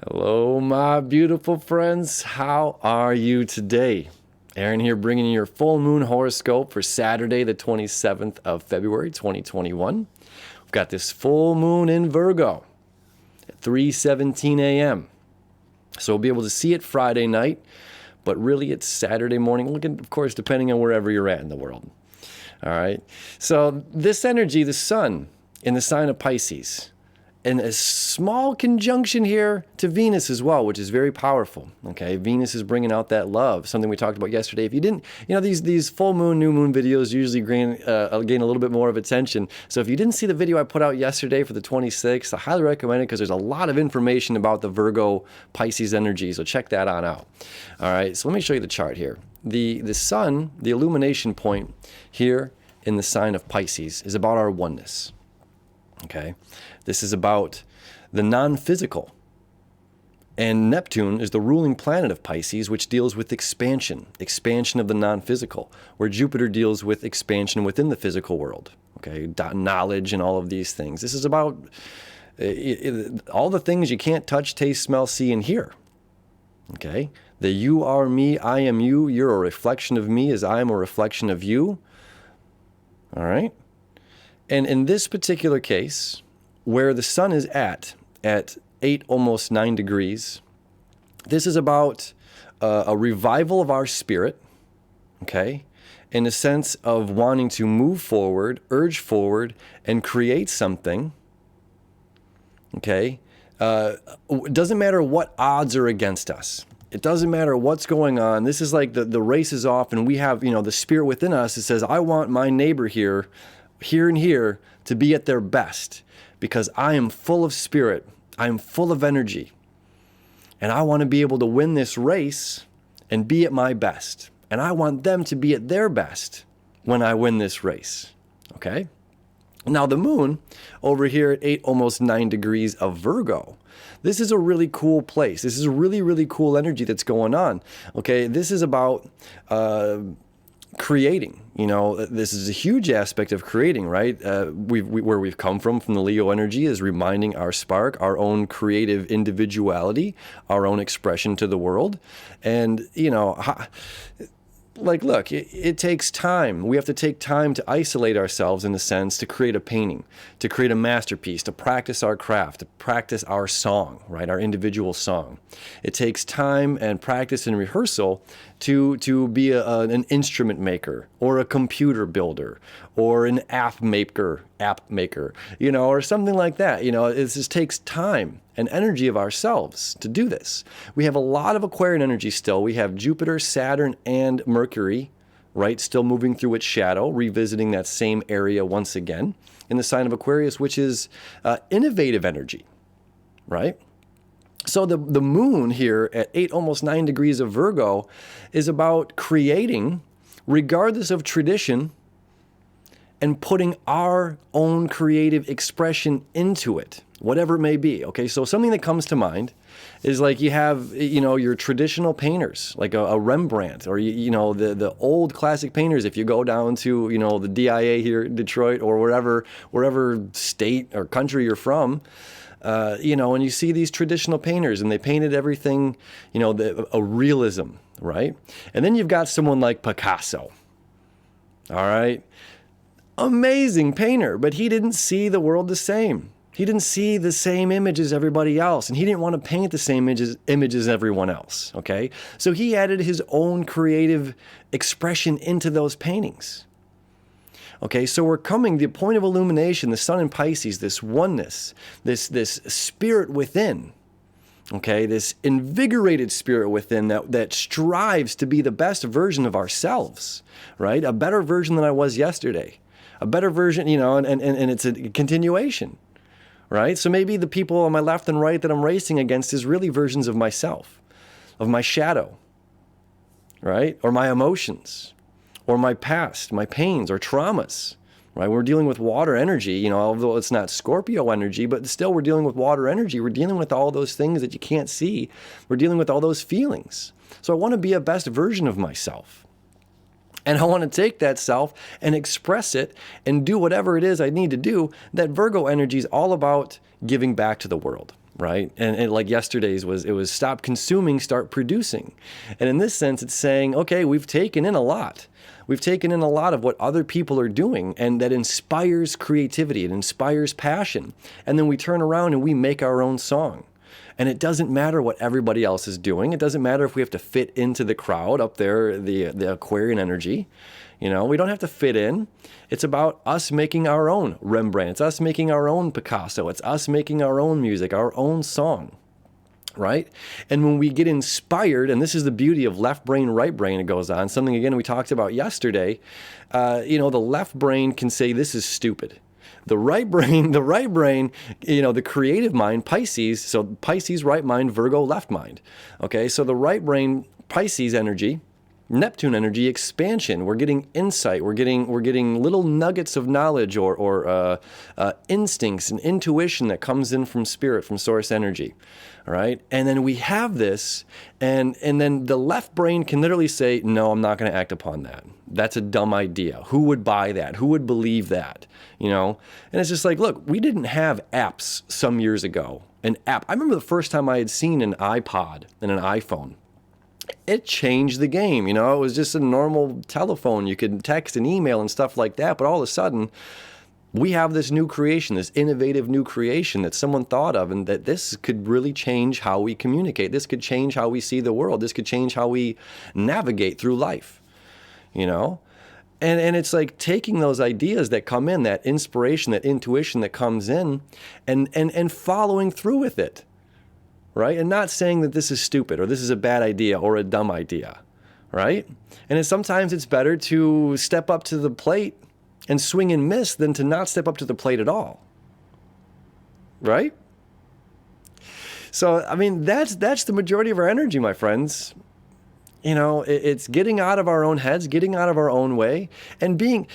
Hello, my beautiful friends. How are you today? Aaron here bringing you your full moon horoscope for Saturday, the 27th of February, 2021. We've got this full moon in Virgo at 3:17 a.m. So we'll be able to see it Friday night, but really it's Saturday morning, looking, of course, depending on wherever you're at in the world. All right. So this energy, the sun in the sign of Pisces, and a small conjunction here to Venus as well, which is very powerful. Okay, Venus is bringing out that love, something we talked about yesterday. If you didn't, these full moon, new moon videos usually gain a little bit more of attention. So if you didn't see the video I put out yesterday for the 26th, I highly recommend it because there's a lot of information about the Virgo Pisces energy. So check that on out. All right, so let me show you the chart here. The sun, the illumination point here in the sign of Pisces is about our oneness. Okay, this is about the non-physical. And Neptune is the ruling planet of Pisces, which deals with expansion of the non-physical, where Jupiter deals with expansion within the physical world. Okay, knowledge and all of these things. This is about all the things you can't touch, taste, smell, see, and hear. Okay, the you are me, I am you, you're a reflection of me as I am a reflection of you. All right. And in this particular case, where the sun is at 8, almost 9 degrees, this is about a revival of our spirit, okay, in the sense of wanting to move forward, urge forward, and create something, okay? It doesn't matter what odds are against us. It doesn't matter what's going on. This is like the race is off, and we have, the spirit within us that says, I want my neighbor here and here to be at their best because I am full of spirit. I am full of energy. And I want to be able to win this race and be at my best. And I want them to be at their best when I win this race. Okay? Now the moon over here at 8, almost 9 degrees of Virgo. This is a really cool place. This is a really, really cool energy that's going on. Okay? This is about creating. This is a huge aspect of creating, right? Where we've come from the Leo energy is reminding our spark, our own creative individuality, our own expression to the world. And, look, it takes time. We have to take time to isolate ourselves in a sense to create a painting, to create a masterpiece, to practice our craft, to practice our song, right? Our individual song. It takes time and practice and rehearsal to be an instrument maker or a computer builder or an app maker, or something like that. It just takes time and energy of ourselves to do this. We have a lot of Aquarian energy still. We have Jupiter, Saturn, and Mercury, right? Still moving through its shadow, revisiting that same area once again in the sign of Aquarius, which is innovative energy, right? So the moon here at 8, almost 9 degrees of Virgo is about creating, regardless of tradition, and putting our own creative expression into it, whatever it may be. Okay, so something that comes to mind is like you have, your traditional painters, like a Rembrandt, or, the old classic painters. If you go down to, the DIA here in Detroit or wherever state or country you're from, and you see these traditional painters and they painted everything, a realism, right? And then you've got someone like Picasso, all right? Amazing painter, but he didn't see the world the same. He didn't see the same image as everybody else, and he didn't want to paint the same image as everyone else, okay? So he added his own creative expression into those paintings. Okay, so we're coming, the point of illumination, the sun in Pisces, this oneness, this spirit within, okay, this invigorated spirit within that strives to be the best version of ourselves, right? A better version than I was yesterday. A better version, and it's a continuation, right? So maybe the people on my left and right that I'm racing against is really versions of myself, of my shadow, right? Or my emotions, or my past, my pains or traumas, right? We're dealing with water energy, although it's not Scorpio energy, but still we're dealing with water energy. We're dealing with all those things that you can't see. We're dealing with all those feelings. So I want to be a best version of myself. And I want to take that self and express it and do whatever it is I need to do. That Virgo energy is all about giving back to the world, right? And like yesterday's was, it was stop consuming, start producing. And in this sense, it's saying, okay, we've taken in a lot. We've taken in a lot of what other people are doing, and that inspires creativity. It inspires passion. And then we turn around and we make our own song. And it doesn't matter what everybody else is doing. It doesn't matter if we have to fit into the crowd up there, the Aquarian energy. You know, we don't have to fit in. It's about us making our own Rembrandt. It's us making our own Picasso. It's us making our own music, our own song, right? And when we get inspired, and this is the beauty of left brain, right brain, it goes on, something again we talked about yesterday, the left brain can say, this is stupid. The right brain, the creative mind, Pisces, so Pisces, right mind, Virgo, left mind. Okay, so the right brain, Pisces energy, Neptune energy, expansion. We're getting insight. We're getting little nuggets of knowledge or instincts and intuition that comes in from spirit, from source energy. All right, and then we have this, and then the left brain can literally say, no, I'm not going to act upon that. That's a dumb idea. Who would buy that? Who would believe that? You know, and it's just like, look, we didn't have apps some years ago. An app. I remember the first time I had seen an iPod and an iPhone. It changed the game. You know, it was just a normal telephone. You could text and email and stuff like that. But all of a sudden, we have this new creation, this innovative new creation that someone thought of, and that this could really change how we communicate. This could change how we see the world. This could change how we navigate through life, you know? And it's like taking those ideas that come in, that inspiration, that intuition that comes in, and following through with it, right? And not saying that this is stupid or this is a bad idea or a dumb idea, right? And sometimes it's better to step up to the plate and swing and miss than to not step up to the plate at all, right? So, I mean, that's the majority of our energy, my friends. You know, it's getting out of our own heads, getting out of our own way, and being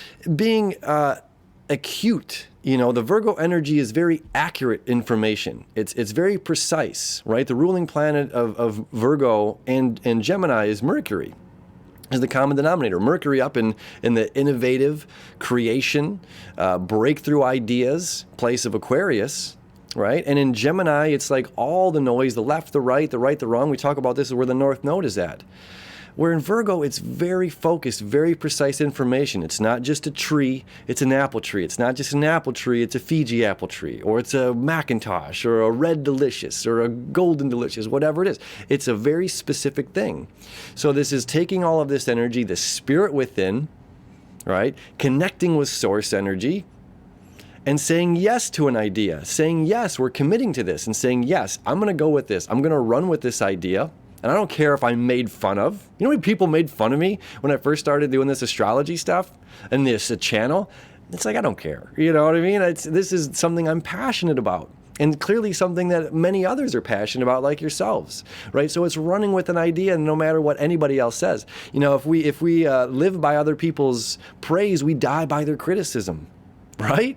acute. You know, the Virgo energy is very accurate information. It's very precise, right? The ruling planet of Virgo and Gemini is Mercury, is the common denominator. Mercury up in the innovative creation, breakthrough ideas, place of Aquarius, right? And in Gemini, it's like all the noise, the left, the right, the wrong. We talk about this is where the North Node is at. Where in Virgo, it's very focused, very precise information. It's not just a tree, it's an apple tree. It's not just an apple tree, it's a Fiji apple tree, or it's a Macintosh, or a Red Delicious, or a Golden Delicious, whatever it is. It's a very specific thing. So this is taking all of this energy, the spirit within, right? Connecting with source energy, and saying yes to an idea. Saying yes, we're committing to this, and saying yes, I'm going to go with this. I'm going to run with this idea. And I don't care if I'm made fun of. You know how many people made fun of me when I first started doing this astrology stuff and this channel? It's like, I don't care. You know what I mean? This is something I'm passionate about. And clearly something that many others are passionate about, like yourselves, right? So it's running with an idea, no matter what anybody else says. You know, if we live by other people's praise, we die by their criticism, right?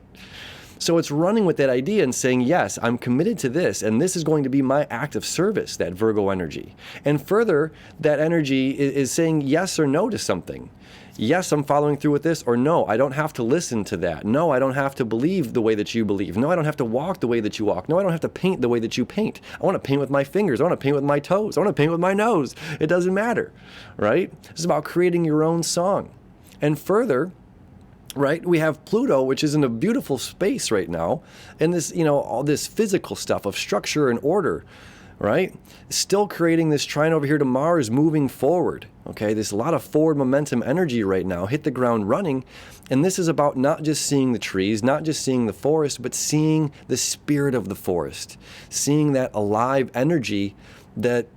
So it's running with that idea and saying, yes, I'm committed to this, and this is going to be my act of service, that Virgo energy. And further, that energy is saying yes or no to something. Yes, I'm following through with this, or no, I don't have to listen to that. No, I don't have to believe the way that you believe. No, I don't have to walk the way that you walk. No, I don't have to paint the way that you paint. I want to paint with my fingers. I want to paint with my toes. I want to paint with my nose. It doesn't matter, right? It's about creating your own song. And further, right, we have Pluto, which is in a beautiful space right now, and this, you know, all this physical stuff of structure and order, right? Still creating this trine over here to Mars, moving forward. Okay, there's a lot of forward momentum energy right now, hit the ground running, and this is about not just seeing the trees, not just seeing the forest, but seeing the spirit of the forest, seeing that alive energy that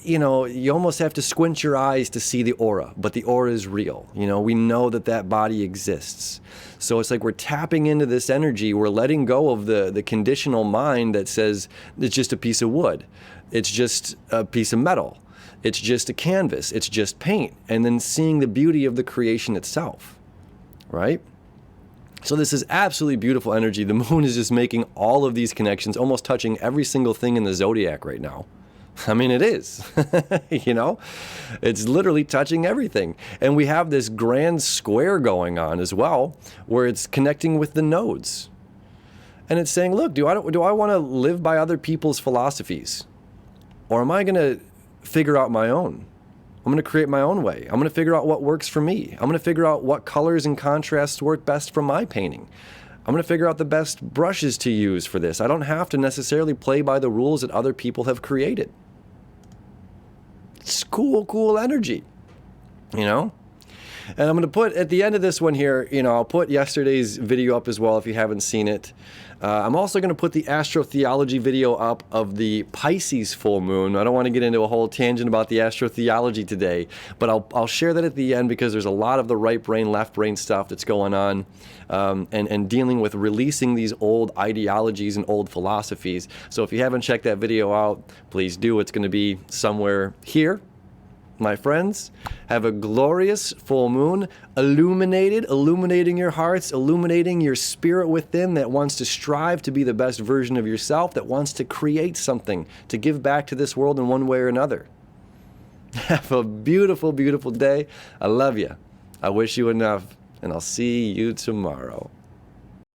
you know, you almost have to squint your eyes to see the aura, but the aura is real. You know, we know that body exists. So it's like we're tapping into this energy. We're letting go of the conditional mind that says it's just a piece of wood. It's just a piece of metal. It's just a canvas. It's just paint. And then seeing the beauty of the creation itself, right? So this is absolutely beautiful energy. The moon is just making all of these connections, almost touching every single thing in the zodiac right now. I mean, it is, you know, it's literally touching everything. And we have this grand square going on as well, where it's connecting with the nodes. And it's saying, look, do I want to live by other people's philosophies? Or am I going to figure out my own? I'm going to create my own way. I'm going to figure out what works for me. I'm going to figure out what colors and contrasts work best for my painting. I'm going to figure out the best brushes to use for this. I don't have to necessarily play by the rules that other people have created. It's cool energy, you know? And I'm going to put, at the end of this one here, you know, I'll put yesterday's video up as well if you haven't seen it. I'm also going to put the astrotheology video up of the Pisces full moon. I don't want to get into a whole tangent about the astrotheology today, but I'll share that at the end because there's a lot of the right brain, left brain stuff that's going on and dealing with releasing these old ideologies and old philosophies. So if you haven't checked that video out, please do. It's going to be somewhere here. My friends, have a glorious full moon, illuminating your hearts, illuminating your spirit within that wants to strive to be the best version of yourself, that wants to create something, to give back to this world in one way or another. Have a beautiful, beautiful day. I love you. I wish you enough, and I'll see you tomorrow.